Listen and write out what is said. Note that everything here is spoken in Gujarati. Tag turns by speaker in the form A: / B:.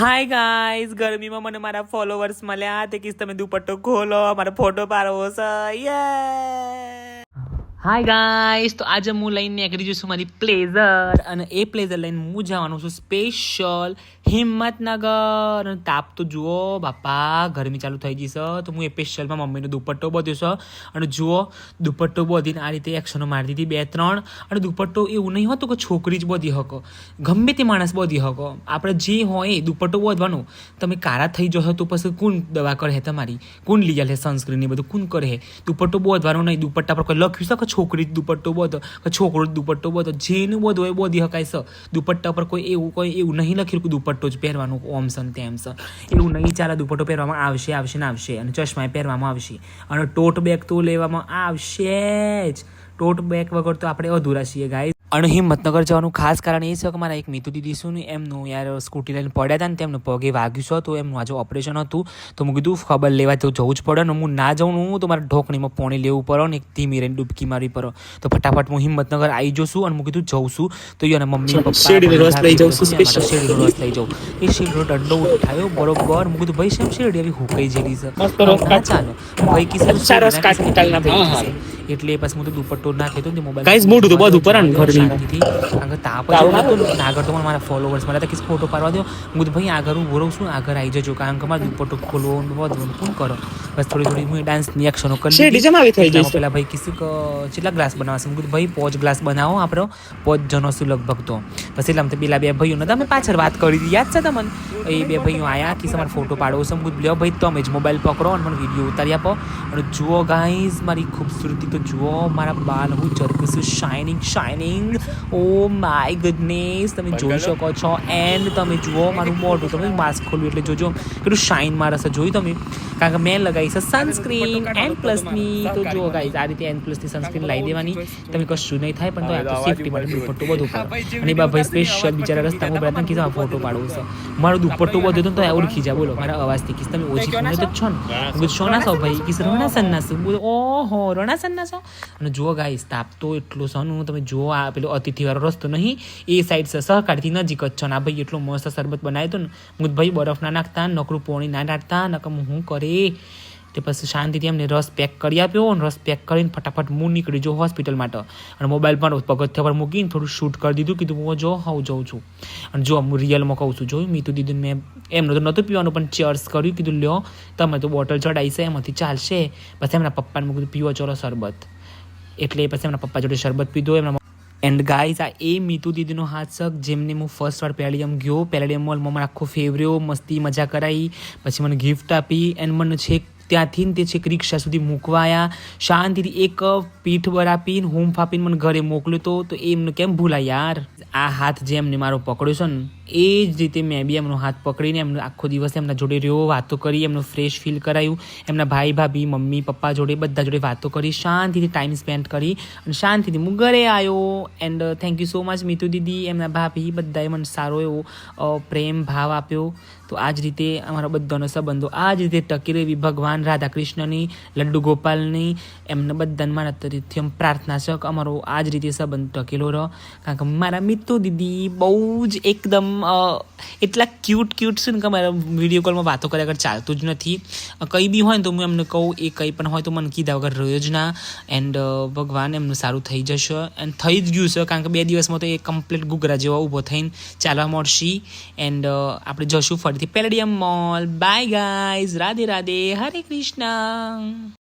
A: હાય ગાઈઝ, ગરમીમાં મને મારા ફોલોવર્સ મળ્યા તે કીસ તમે દુપટ્ટો ખોલો, મારો ફોટો પાડવો છે. હાય ગાઈઝ, તો આજે હું લઈને નીકળી જઈશું મારી પ્લેઝર, અને એ પ્લેઝર લઈને હું જવાનું છું સ્પેશિયલ હિંમતનગર. અને તાપ તો જુઓ બાપા, ગરમી ચાલુ થઈ ગઈ છે, તો હું એ સ્પેશિયલમાં મમ્મીનો દુપટ્ટો બધ્યો છે. અને જુઓ દુપટ્ટો બધીને આ રીતે એક્શનો મારી દીધી 2-3. અને દુપટ્ટો એવું નહીં હોતું કે છોકરી જ બધી હકો, ગમે તે માણસ બધી હકો. આપણે જે હોય દુપટ્ટો બધવાનો. તમે કાળા થઈ જશો તો પછી કોણ દવા કરે તમારી, કોણ લઈ લે સનસ્ક્રીન એ બધું કોણ કરે? દુપટ્ટો બધવાનો નહીં. દુપટ્ટા પર કોઈ લખ્યું છે કે છોકરી જ દુપટ્ટો બધો કે છોકરો જ દુપટ્ટો બધો, જેનું બધું એ બધી હકાય છે. દુપટ્ટા પર કોઈ એવું નહીં લખ્યું કે દુપટ્ટો જ પહેરવાનું ઓમ સન તેમ સન, એવું નહીં ચાલે. દુપટ્ટો પહેરવામાં આવશે ને આવશે, અને ચશ્મા પહેરવામાં આવશે, અને ટોટ બેગ તો લેવામાં આવશે જ. ટોટ બેગ વગર તો આપણે અધૂરા છીએ ગાઈઝ. અને હિંમતનગર જવાનું ખાસ કારણ એ છે કે મારા એક મિતુ દીદી શું ને એમનું યાર સ્કૂટી લઈને પડ્યા હતા ને તેમનું પગે વાગ્યું છે, તો એમનું આજે ઓપરેશન હતું. તો હું કીધું ખબર લેવા તો જવું જ પડે ને, હું ના જાઉં હું તો મારે ઢોકણીમાં પાણી લેવું પડે ને એક ધીમી રહીને ડૂબકી મારવી પડે. તો ફટાફટ હું હિંમતનગર આવી જશું, અને હું કીધું જઉં છું. તો એને મમ્મી પપ્પા શેરડીનો રસ લઈ જાઉં. એ શેરડીનો દંડો ઉઠાવ્યો બરોબર. હું કીધું ભાઈ શેમ શેરડી આવી હુકાઈ જેલી છે, ના ચાલે ભાઈ કિસ્સા. એટલે પછી હું તો દુપટ્ટો નાખ્યો તો મોબાઈલ ગાઈસ મોઢું તો બધું પર શાંતિથી, કારણ કે તાપ જ આગળ તો મારા ફોલોવર્સ મારા કિસ ફોટો પાડવા દો. હું તો ભાઈ આગળ હું બોલું છું, આગળ આવી જજો, કારણ કે મારે દુપટ્ટો ખોલવો બધું કોણ કરો. બસ થોડી હું ડાન્સની એક્શનો કરી પેલા ભાઈ કિસી કેટલા ગ્લાસ બનાવશે? હું કીધું ભાઈ 5 ગ્લાસ બનાવો, આપણો 5 જણો છું લગભગ. તો પછી એટલે અમે પેલા 2 ભાઈઓ નતા અમે પાછળ વાત કરી હતી, યાદ છે તમને? એ 2 ભાઈઓ આવ્યા કે તમારે ફોટો પાડવો છે. હું કીધું લ્યો ભાઈ તમે જ મોબાઈલ પકડો અને મને વિડીયો ઉતારી આપો. અને જુઓ ગાઈઝ મારી ખૂબસૂરતી તો જુઓ, મારા બાલ હું ચરકું શાઇનિંગ. ઓ માય ગુડનેસ, તમે જોઈ શકો છો. એન્ડ તમે જુઓ મારું મોઢું, તમે માસ્ક ખોલ્યું એટલે જોજો કેટલું શાઇન મારે છે. જોયું તમે? કારણ કે મેં લગાવી છે સનસ્ક્રીન N+ની. તો જુઓ ગાઈઝ આ રીતે N+ની સનસ્ક્રીન લાવી દેવાની, તમે કશું નહીં થાય. પણ તો આ તો સેફટી માટે દુપટ્ટો બધું પડે. અને ભાઈ સ્પેશિયલ બિચારા રસ્તામાં ઉભા હતા, કીધું ફોટો પાડવું છે. મારો દુપટ્ટો બધો તો ઓળખી જાય. બોલો મારા અવાજથી કીસ તમે ઓછી ખોને તો છો ને છો ના છો ભાઈ કીસ રણાસનના છો. બોલો ઓહો રણાસનના છો. અને જુઓ ગાઈઝ તાપ તો એટલું સનું, તમે જુઓ આ પેલો અતિથિવાળો રસ્તો નહીં એ સાઈડ છે, સહકારથી નજીક જ છો ને. આ ભાઈ એટલો મસ્ત શરબત બનાવ્યો હતો ને, હું ભાઈ બરફ ના નાખતા, નકરું પોણી ના નાખતા, નકર હું કરે. તે પછી શાંતિથી એમને રસ પેક કરી આપ્યો, અને રસ પેક કરીને ફટાફટ હું નીકળી જો હોસ્પિટલ માટે. અને મોબાઈલ પણ પગથિયા પર મૂકીને થોડું શૂટ કરી દીધું, કીધું હું જો હું જઉં છું. અને જો હું રિયલમાં કહું છું, જોયું મીતુ દીદીને મેં એમનું તો નહોતું પીવાનું પણ ચર્સ કર્યું, કીધું લ્યો તમે તો બોટલ ચડાવી છે એમાંથી ચાલશે. પછી એમના પપ્પાને મેં કીધું પીવો ચલો શરબત, એટલે પછી એમના પપ્પા જોડે શરબત પીધો. એમના એન્ડ ગાઈઝ આ એ મીતુ દીદીનો હાથ છે જેમને હું ફર્સ્ટ વાર પેલેડિયમ ગયો. પેલેડિયમ મોલમાં મને આખો ફેવર્યો, મસ્તી મજા કરાવી, પછી મને ગિફ્ટ આપી. એન્ડ મને છેક ત્યાંથી ને તે છેક રિક્ષા સુધી મૂકવા આવ્યા, શાંતિથી એક પીઠ બર આપીને હૂંફ આપીને મને ઘરે મોકલ્યો. તો એમને કેમ ભૂલાય યાર. આ હાથ જે એમને મારો પકડ્યો છે ને એ જ રીતે મેં બી એમનો હાથ પકડીને એમનો આખો દિવસ એમના જોડે રહ્યો, વાતો કરી, એમનું ફ્રેશ ફીલ કરાયું. એમના ભાઈ ભાભી મમ્મી પપ્પા જોડે બધા જોડે વાતો કરી, શાંતિથી ટાઈમ સ્પેન્ડ કરી, અને શાંતિથી હું ઘરે આવ્યો. And thank you so much Meetu દીદી, એમના ભાભી બધાએ મને સારો એવો પ્રેમ ભાવ આપ્યો. તો આ જ રીતે અમારા બધાનો સંબંધો આ જ રીતે ટકી રહેવી ભગવાન રાધા કૃષ્ણની, લડ્ડુ ગોપાલની, એમને બધાને મારા તરફથી પ્રાર્થના છે કે અમારો આ જ રીતે સંબંધ ટકેલો રહો. કારણ કે મારા મીતુ દીદી બહુ જ એકદમ એટલા ક્યુટ છે ને કે મારા વિડીયો કોલમાં વાતો કર્યા વગર ચાલતું જ નથી. કંઈ બી હોય ને તો હું એમને કહું, એ કંઈ પણ હોય તો મને કીધા વગર રહ્યો જ ના. એન્ડ ભગવાન એમનું સારું થઈ જશે, એન્ડ થઈ જ ગયું છે. કારણ કે 2 દિવસમાં તો એ કમ્પ્લીટ ગુગરા જેવા ઊભો થઈને ચાલવા મળશે. એન્ડ આપણે જશું ફરીથી palladium mall. By guys, Radhe Radhe, Hare Krishna.